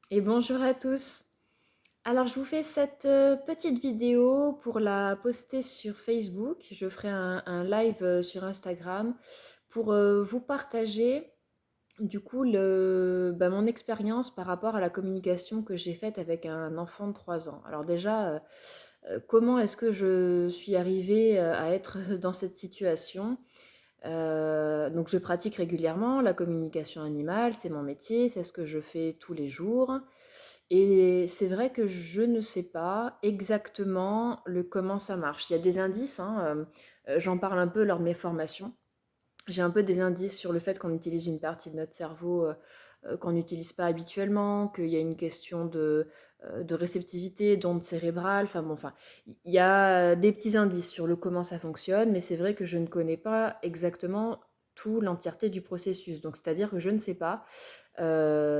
Et bonjour à tous. Alors, je vous fais cette petite vidéo pour la poster sur Facebook. Je ferai un live sur Instagram pour vous partager du coup mon expérience par rapport à la communication que j'ai faite avec un enfant de 3 ans. Alors déjà, comment est-ce que je suis arrivée à être dans cette situation? Donc je pratique régulièrement la communication animale, c'est mon métier, c'est ce que je fais tous les jours. Et c'est vrai que je ne sais pas exactement comment ça marche. Il y a des indices, hein, j'en parle un peu lors de mes formations. J'ai un peu des indices sur le fait qu'on utilise une partie de notre cerveau qu'on n'utilise pas habituellement, qu'il y a une question de réceptivité, d'onde cérébrale. Enfin bon, enfin, il y a des petits indices sur le comment ça fonctionne, mais c'est vrai que je ne connais pas exactement tout l'entièreté du processus. Donc, c'est-à-dire que je ne sais pas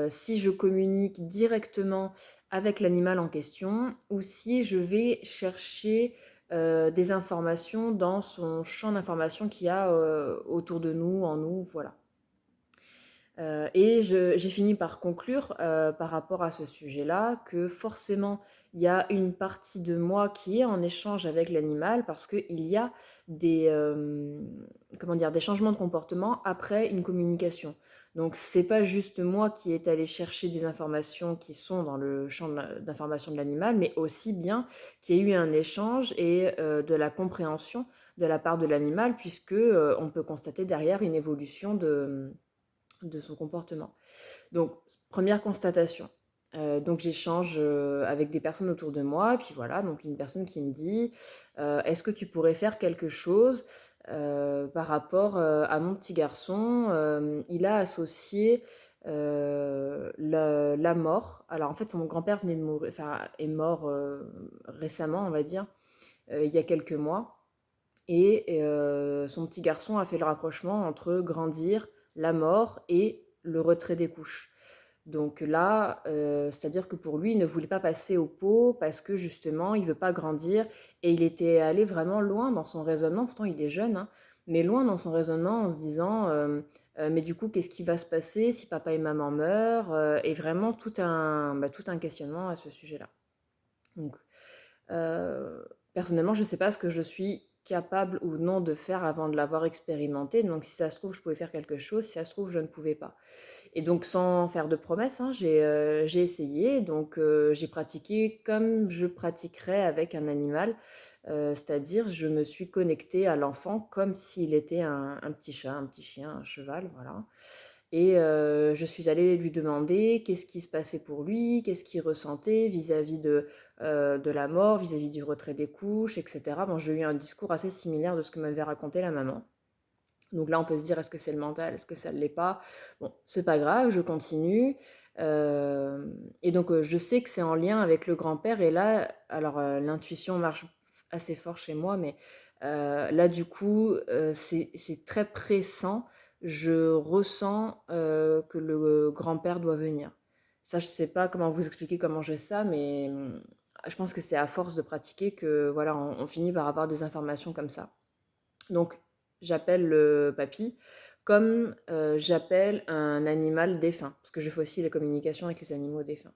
si je communique directement avec l'animal en question ou si je vais chercher des informations dans son champ d'information qu'il y a autour de nous, en nous, voilà. J'ai fini par conclure par rapport à ce sujet-là que forcément il y a une partie de moi qui est en échange avec l'animal parce qu'il y a des, comment dire, des changements de comportement après une communication. Donc c'est pas juste moi qui est allé chercher des informations qui sont dans le champ d'information de l'animal, mais aussi bien qu'il y ait eu un échange et de la compréhension de la part de l'animal puisque on peut constater derrière une évolution de son comportement. Donc, première constatation. Donc j'échange avec des personnes autour de moi, et puis voilà, donc une personne qui me dit est-ce que tu pourrais faire quelque chose par rapport à mon petit garçon. Il a associé la mort. Alors en fait, son grand-père venait de mourir, enfin, est mort récemment, on va dire, il y a quelques mois. Et son petit garçon a fait le rapprochement entre grandir, la mort et le retrait des couches. Donc là, c'est-à-dire que pour lui, il ne voulait pas passer au pot parce que justement, il veut pas grandir et il était allé vraiment loin dans son raisonnement. Pourtant, il est jeune, hein, mais loin dans son raisonnement en se disant, mais du coup, qu'est-ce qui va se passer si papa et maman meurent? Et vraiment tout un questionnement à ce sujet-là. Donc, personnellement, je ne sais pas ce que je suis capable ou non de faire avant de l'avoir expérimenté. Donc, si ça se trouve, je pouvais faire quelque chose. Si ça se trouve, je ne pouvais pas. Et donc, sans faire de promesses, hein, j'ai essayé. Donc, j'ai pratiqué comme je pratiquerais avec un animal. C'est-à-dire, je me suis connectée à l'enfant comme s'il était un petit chat, un petit chien, un cheval, voilà. Et je suis allée lui demander qu'est-ce qui se passait pour lui, qu'est-ce qu'il ressentait vis-à-vis de la mort, vis-à-vis du retrait des couches, etc. Bon, j'ai eu un discours assez similaire de ce que m'avait raconté la maman. Donc là, on peut se dire, est-ce que c'est le mental, est-ce que ça ne l'est pas? Bon, c'est pas grave, je continue. Et donc, je sais que c'est en lien avec le grand-père. Et là, alors, l'intuition marche assez fort chez moi, mais là, du coup, c'est très pressant. Je ressens que le grand-père doit venir. Ça, je sais pas comment vous expliquer comment j'ai ça, mais je pense que c'est à force de pratiquer que voilà, on finit par avoir des informations comme ça. Donc, j'appelle le papy comme j'appelle un animal défunt, parce que je fais aussi les communications avec les animaux défunts.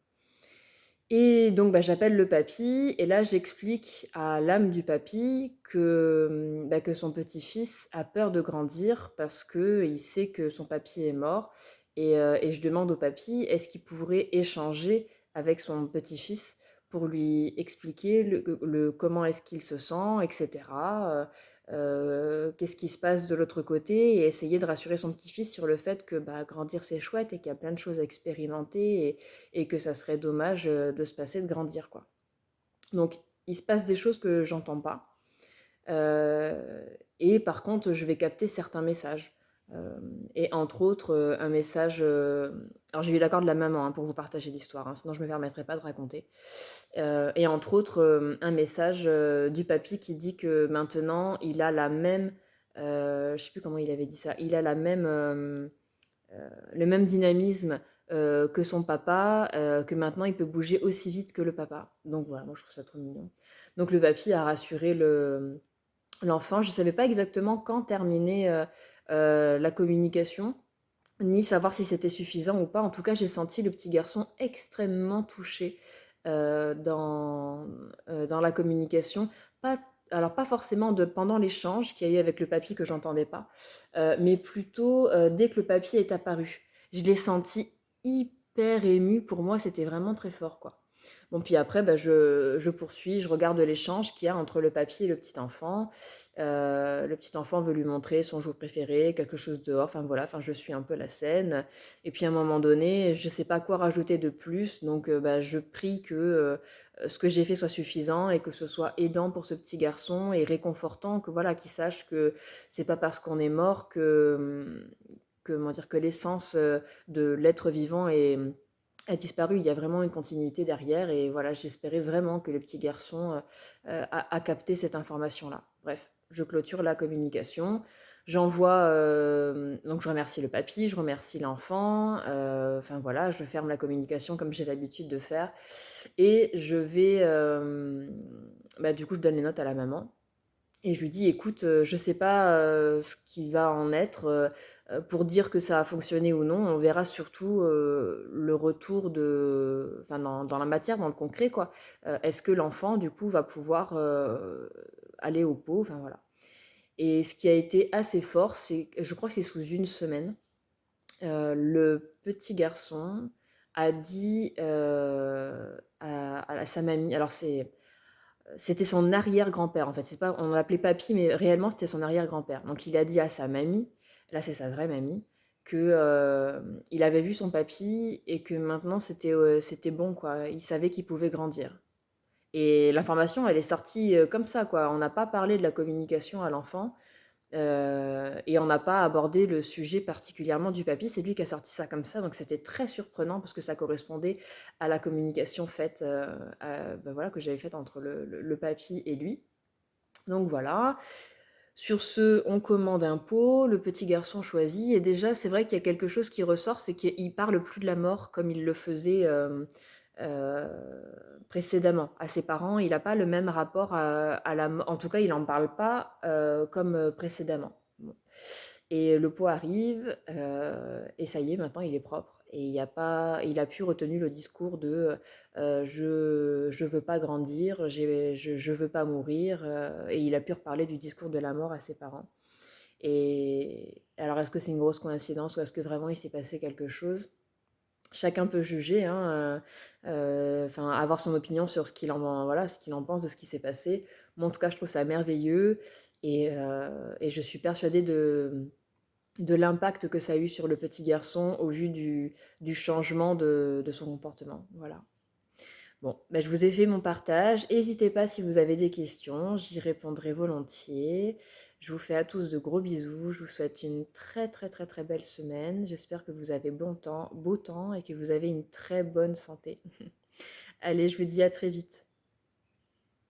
Et donc, j'appelle le papy, et là, j'explique à l'âme du papy que son petit-fils a peur de grandir parce qu'il sait que son papy est mort. Et je demande au papy, est-ce qu'il pourrait échanger avec son petit-fils pour lui expliquer comment est-ce qu'il se sent, etc. Qu'est-ce qui se passe de l'autre côté, et essayer de rassurer son petit-fils sur le fait que grandir c'est chouette et qu'il y a plein de choses à expérimenter et que ça serait dommage de se passer de grandir, quoi. Donc, il se passe des choses que j'entends pas. Euh, et par contre, je vais capter certains messages. Et entre autres, un message. Alors, j'ai eu l'accord de la maman hein, pour vous partager l'histoire, hein, sinon je ne me permettrai pas de raconter. Et entre autres, un message du papy qui dit que maintenant, il a la même. Je ne sais plus comment il avait dit ça. Il a le même dynamisme que son papa, que maintenant il peut bouger aussi vite que le papa. Donc voilà, moi je trouve ça trop mignon. Donc le papy a rassuré l'enfant. Je ne savais pas exactement quand terminer la communication. ni savoir si c'était suffisant ou pas. En tout cas, j'ai senti le petit garçon extrêmement touché dans, dans la communication. Pas, alors, pas forcément pendant l'échange qu'il y a eu avec le papy que j'entendais pas, mais plutôt dès que le papy est apparu. Je l'ai senti hyper ému. Pour moi, c'était vraiment très fort, quoi. Bon, puis après, bah, je poursuis, je regarde l'échange qu'il y a entre le papy et le petit enfant. Le petit enfant veut lui montrer son jouet préféré, quelque chose dehors, enfin voilà, enfin je suis un peu la scène. Et puis à un moment donné, je ne sais pas quoi rajouter de plus, donc bah, je prie que ce que j'ai fait soit suffisant et que ce soit aidant pour ce petit garçon et réconfortant, que voilà, qu'il sache que c'est pas parce qu'on est mort que, comment dire, que l'essence de l'être vivant a disparu. Il y a vraiment une continuité derrière et voilà, j'espérais vraiment que le petit garçon a capté cette information-là. Bref, je clôture la communication. J'envoie, donc je remercie le papy, je remercie l'enfant, enfin voilà, je ferme la communication comme j'ai l'habitude de faire et je vais, bah, du coup, je donne les notes à la maman et je lui dis: «Écoute, je sais pas, ce qui va en être, pour dire que ça a fonctionné ou non. On verra surtout, le retour de enfin dans la matière, dans le concret quoi. Est-ce que l'enfant du coup va pouvoir, aller au pot?» Enfin voilà. Et ce qui a été assez fort, c'est que je crois que c'est sous une semaine, le petit garçon a dit, à sa mamie alors c'était son arrière-grand-père, en fait. C'est pas, on l'appelait papy, mais réellement, c'était son arrière-grand-père. Donc, il a dit à sa mamie, là, c'est sa vraie mamie, que il avait vu son papy et que maintenant, c'était bon, quoi. Il savait qu'il pouvait grandir. Et l'information, elle est sortie comme ça, quoi. On n'a pas parlé de la communication à l'enfant. Et on n'a pas abordé le sujet particulièrement du papy, c'est lui qui a sorti ça comme ça, donc c'était très surprenant parce que ça correspondait à la communication faite, bah, voilà, que j'avais faite entre le papy et lui. Donc voilà. Sur ce, on commande un pot, le petit garçon choisit, et déjà, c'est vrai qu'il y a quelque chose qui ressort, c'est qu'il parle plus de la mort comme il le faisait euh, précédemment à ses parents. Il n'a pas le même rapport à la mort, en tout cas, il n'en parle pas comme précédemment. Bon. Et le pot arrive, et ça y est, maintenant il est propre. Et il a pu retenir le discours de je veux pas grandir, je veux pas mourir. Et il a pu reparler du discours de la mort à ses parents. Et alors, est-ce que c'est une grosse coïncidence ou est-ce que vraiment il s'est passé quelque chose? Chacun peut juger, hein, enfin, avoir son opinion sur voilà, ce qu'il en pense de ce qui s'est passé. Moi, en tout cas, je trouve ça merveilleux et je suis persuadée de l'impact que ça a eu sur le petit garçon au vu du changement de son comportement. Voilà. Bon, ben, je vous ai fait mon partage. N'hésitez pas si vous avez des questions, j'y répondrai volontiers. Je vous fais à tous de gros bisous. Je vous souhaite une très très très très belle semaine. J'espère que vous avez bon temps, beau temps et que vous avez une très bonne santé. Allez, je vous dis à très vite.